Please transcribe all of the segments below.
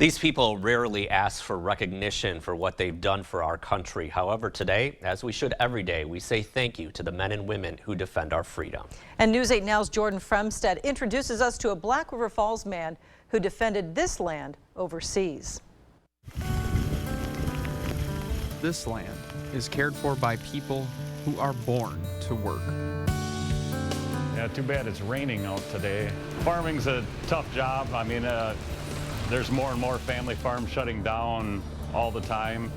These people rarely ask for recognition for what they've done for our country. However, today, as we should every day, we say thank you to the men and women who defend our freedom. And News 8 Now's Jordan Fremstead introduces us to a Black River Falls man who defended this land overseas. This land is cared for by people who are born to work. Yeah, too bad it's raining out today. Farming's a tough job. I mean, there's more and more family farms shutting down all the time.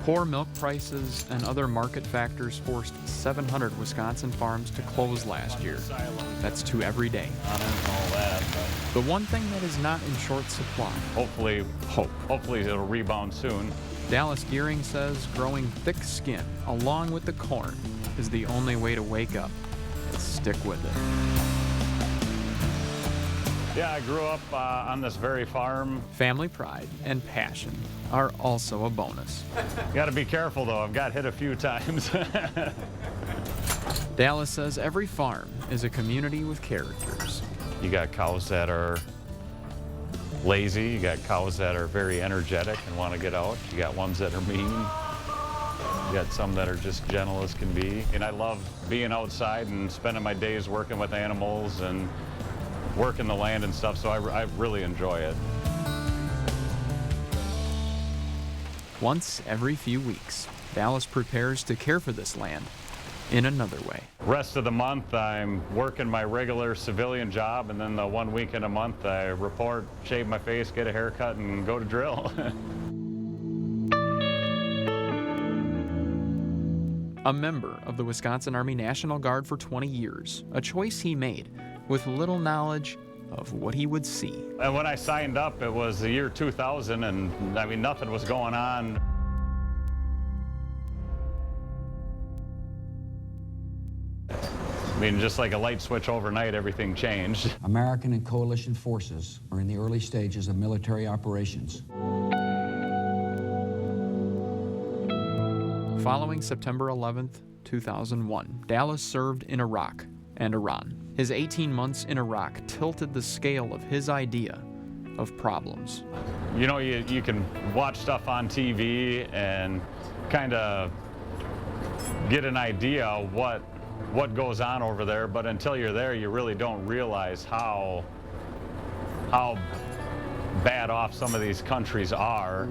Poor milk prices and other market factors forced 700 Wisconsin farms to close last year. That's 2 every day. The one thing that is not in short supply, Hopefully it'll rebound soon. Dallas Gearing says growing thick skin along with the corn is the only way to wake up. Stick with it. Yeah, I grew up on this very farm. Family pride and passion are also a bonus. Got to be careful though, I've got hit a few times. Dallas says every farm is a community with characters. You got cows that are lazy, you got cows that are very energetic and want to get out, you got ones that are mean, you got some that are just gentle as can be. And I love being outside and spending my days working with animals and working the land and stuff, so I really enjoy it. Once every few weeks, Dallas prepares to care for this land in another way. Rest of the month I'm working my regular civilian job, and then the 1 weekend a month I report, shave my face, get a haircut, and go to drill. A member of the Wisconsin Army National Guard for 20 years, a choice he made with little knowledge of what he would see. And when I signed up, it was the year 2000, and I mean, nothing was going on. I mean, just like a light switch overnight, everything changed. American and coalition forces are in the early stages of military operations. Following September 11th, 2001, Dallas served in Iraq and Iran. His 18 months in Iraq tilted the scale of his idea of problems. You know, you can watch stuff on TV and kind of get an idea of what goes on over there, but until you're there, you really don't realize how bad off some of these countries are.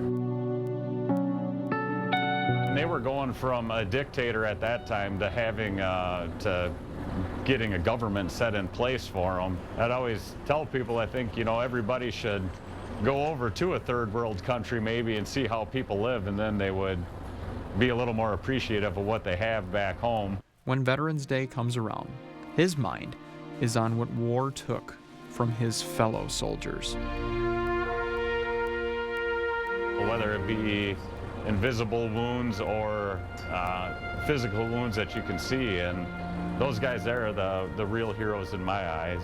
They were going from a dictator at that time to having to getting a government set in place for them. I'd always tell people, I think, you know, everybody should go over to a third world country maybe and see how people live, and then they would be a little more appreciative of what they have back home. When Veterans Day comes around, his mind is on what war took from his fellow soldiers. Whether it be invisible wounds or physical wounds that you can see, and those guys there are the real heroes in my eyes.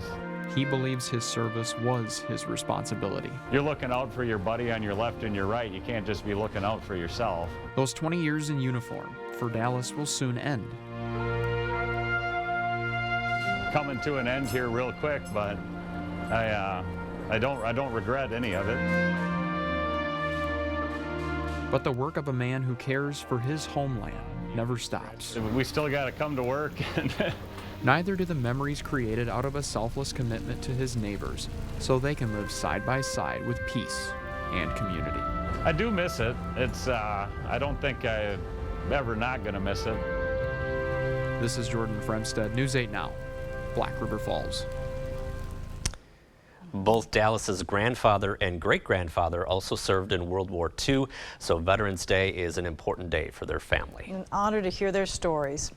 He believes his service was his responsibility. You're looking out for your buddy on your left and your right. You can't just be looking out for yourself. Those 20 years in uniform for Dallas will soon end. Coming to an end here real quick, but I don't regret any of it. But the work of a man who cares for his homeland never stops. We still got to come to work. Neither do the memories created out of a selfless commitment to his neighbors, so they can live side by side with peace and community. I do miss it. It's I don't think I'm ever not going to miss it. This is Jordan Fremstead, News 8 Now, Black River Falls. Both Dallas's grandfather and great-grandfather also served in World War II, so Veterans Day is an important day for their family. An honor to hear their stories.